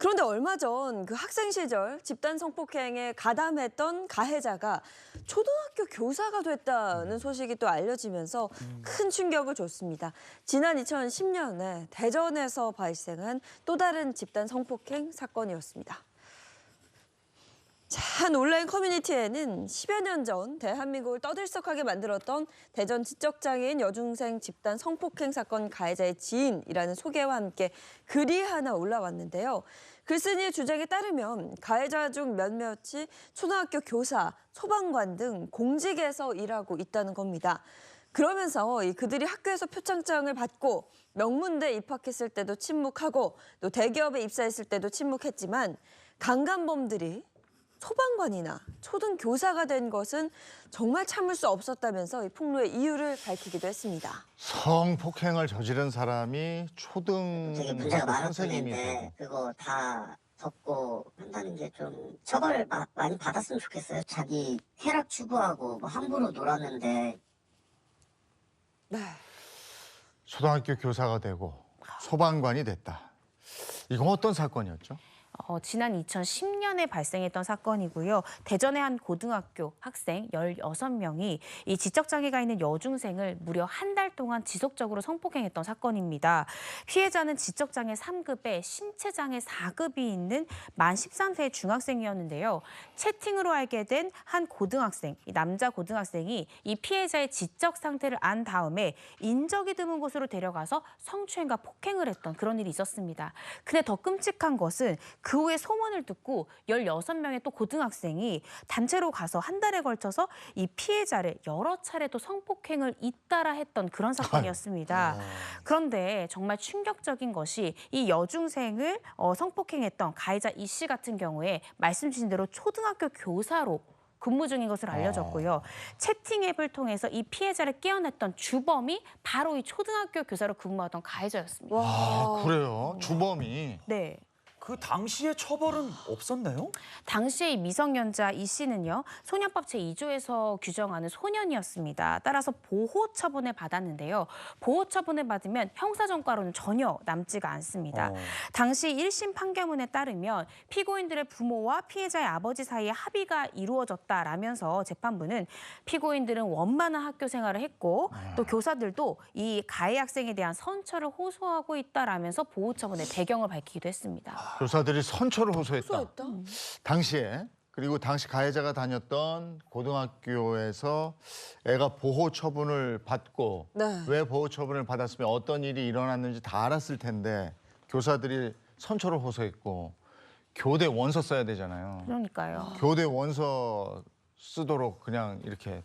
그런데 얼마 전 그 학생 시절 집단 성폭행에 가담했던 가해자가 초등학교 교사가 됐다는 소식이 또 알려지면서 큰 충격을 줬습니다. 지난 2010년에 대전에서 발생한 또 다른 집단 성폭행 사건이었습니다. 자, 한 온라인 커뮤니티에는 10여 년 전 대한민국을 떠들썩하게 만들었던 대전 지적장애인 여중생 집단 성폭행 사건 가해자의 지인이라는 소개와 함께 글이 하나 올라왔는데요. 글쓴이의 주장에 따르면 가해자 중 몇몇이 초등학교 교사, 소방관 등 공직에서 일하고 있다는 겁니다. 그러면서 그들이 학교에서 표창장을 받고 명문대에 입학했을 때도 침묵하고 또 대기업에 입사했을 때도 침묵했지만 강간범들이 소방관이나 초등교사가 된 것은 정말 참을 수 없었다면서 이 폭로의 이유를 밝히기도 했습니다. 성폭행을 저지른 사람이 되게 초등학교 문제가 선생님이 많았는데 되고 그거 다 덮고 한다는 게 좀 처벌을 많이 받았으면 좋겠어요. 자기 쾌락 추구하고 뭐 함부로 놀았는데 네. 초등학교 교사가 되고 소방관이 됐다. 이건 어떤 사건이었죠? 지난 2010년에 발생했던 사건이고요. 대전의 한 고등학교 학생 16명이 이 지적장애가 있는 여중생을 무려 한 달 동안 지속적으로 성폭행했던 사건입니다. 피해자는 지적장애 3급에 신체장애 4급이 있는 만 13세의 중학생이었는데요. 채팅으로 알게 된 한 고등학생, 이 남자 고등학생이 이 피해자의 지적 상태를 안 다음에 인적이 드문 곳으로 데려가서 성추행과 폭행을 했던 그런 일이 있었습니다. 근데 더 끔찍한 것은 그 후에 소문을 듣고 16명의 또 고등학생이 단체로 가서 한 달에 걸쳐서 이 피해자를 여러 차례 또 성폭행을 잇따라 했던 그런 사건이었습니다. 그런데 정말 충격적인 것이 이 여중생을 성폭행했던 가해자 이 씨 같은 경우에 말씀 주신 대로 초등학교 교사로 근무 중인 것으로 알려졌고요. 채팅 앱을 통해서 이 피해자를 깨어냈던 주범이 바로 이 초등학교 교사로 근무하던 가해자였습니다. 아, 그래요? 주범이. 네. 그 당시에 처벌은 없었나요? 당시에 이 미성년자 이 씨는요, 소년법 제2조에서 규정하는 소년이었습니다. 따라서 보호 처분을 받았는데요. 보호 처분을 받으면 형사정과로는 전혀 남지가 않습니다. 당시 1심 판결문에 따르면 피고인들의 부모와 피해자의 아버지 사이에 합의가 이루어졌다라면서 재판부는 피고인들은 원만한 학교 생활을 했고 또 교사들도 이 가해 학생에 대한 선처를 호소하고 있다라면서 보호 처분의 배경을 밝히기도 했습니다. 교사들이 선처를 호소했다. 소했다. 당시에 그리고 당시 가해자가 다녔던 고등학교에서 애가 보호 처분을 받고 네. 왜 보호 처분을 받았으면 어떤 일이 일어났는지 다 알았을 텐데 교사들이 선처를 호소했고 교대 원서 써야 되잖아요. 그러니까요. 교대 원서 쓰도록 그냥 이렇게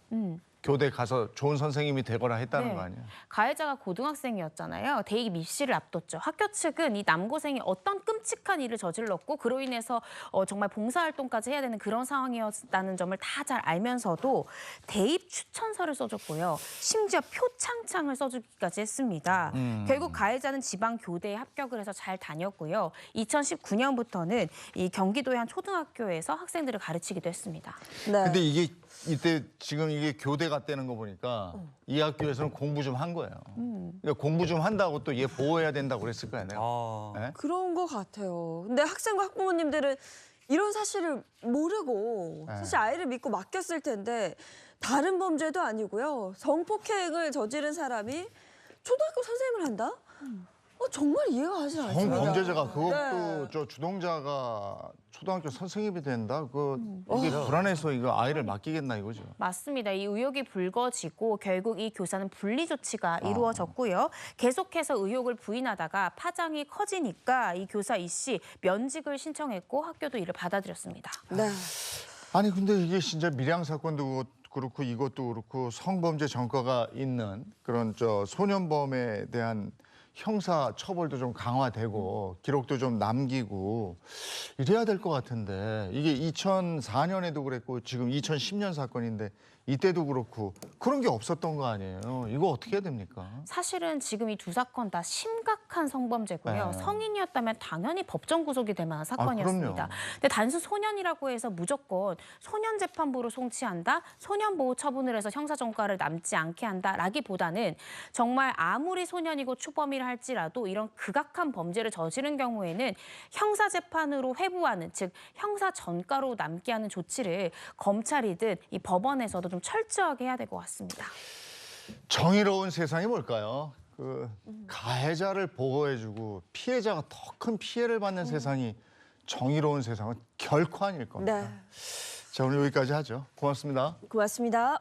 교대 가서 좋은 선생님이 되거라 했다는 네. 거 아니에요? 가해자가 고등학생이었잖아요. 대입 입시를 앞뒀죠. 학교 측은 이 남고생이 어떤 끔찍한 일을 저질렀고 그로 인해서 정말 봉사활동까지 해야 되는 그런 상황이었다는 점을 다 잘 알면서도 대입 추천서를 써줬고요. 심지어 표창장을 써주기까지 했습니다. 결국 가해자는 지방 교대에 합격을 해서 잘 다녔고요. 2019년부터는 이 경기도의 한 초등학교에서 학생들을 가르치기도 했습니다. 네. 근데 이게 이때 지금 이게 교대 갔다는 거 보니까 이 학교에서는 공부 좀 한 거예요. 그러니까 공부 좀 한다고 또 얘 보호해야 된다고 그랬을 거 아니에요. 네? 그런 것 같아요. 근데 학생과 학부모님들은 이런 사실을 모르고 네. 사실 아이를 믿고 맡겼을 텐데 다른 범죄도 아니고요. 성폭행을 저지른 사람이 초등학교 선생님을 한다? 정말 이해가 가지 않습니다. 성범죄자가 그것도 네. 저 주동자가 초등학교 선생님이 된다? 이게 불안해서 이거 아이를 맡기겠나 이거죠. 맞습니다. 이 의혹이 불거지고 결국 이 교사는 분리 조치가 이루어졌고요. 계속해서 의혹을 부인하다가 파장이 커지니까 이 교사 이 씨 면직을 신청했고 학교도 이를 받아들였습니다. 네. 아니 근데 이게 진짜 밀양 사건도 그렇고 이것도 그렇고 성범죄 전과가 있는 그런 저 소년범에 대한 형사 처벌도 좀 강화되고 기록도 좀 남기고 이래야 될 것 같은데 이게 2004년에도 그랬고 지금 2010년 사건인데 이때도 그렇고 그런 게 없었던 거 아니에요. 이거 어떻게 해야 됩니까? 사실은 지금 이 두 사건 다 심각한 성범죄고요. 네. 성인이었다면 당연히 법정 구속이 될 만한 사건이었습니다. 그럼요. 근데 단순 소년이라고 해서 무조건 소년 재판부로 송치한다, 소년 보호 처분을 해서 형사 전과를 남지 않게 한다라기보다는 정말 아무리 소년이고 초범이라 할지라도 이런 극악한 범죄를 저지른 경우에는 형사 재판으로 회부하는, 즉 형사 전과로 남게 하는 조치를 검찰이든 이 법원에서도 좀 철저하게 해야 될 것 같습니다. 정의로운 세상이 뭘까요? 그 가해자를 보호해주고 피해자가 더 큰 피해를 받는 세상이 정의로운 세상은 결코 아닐 겁니다. 네, 자, 오늘 여기까지 하죠. 고맙습니다. 고맙습니다.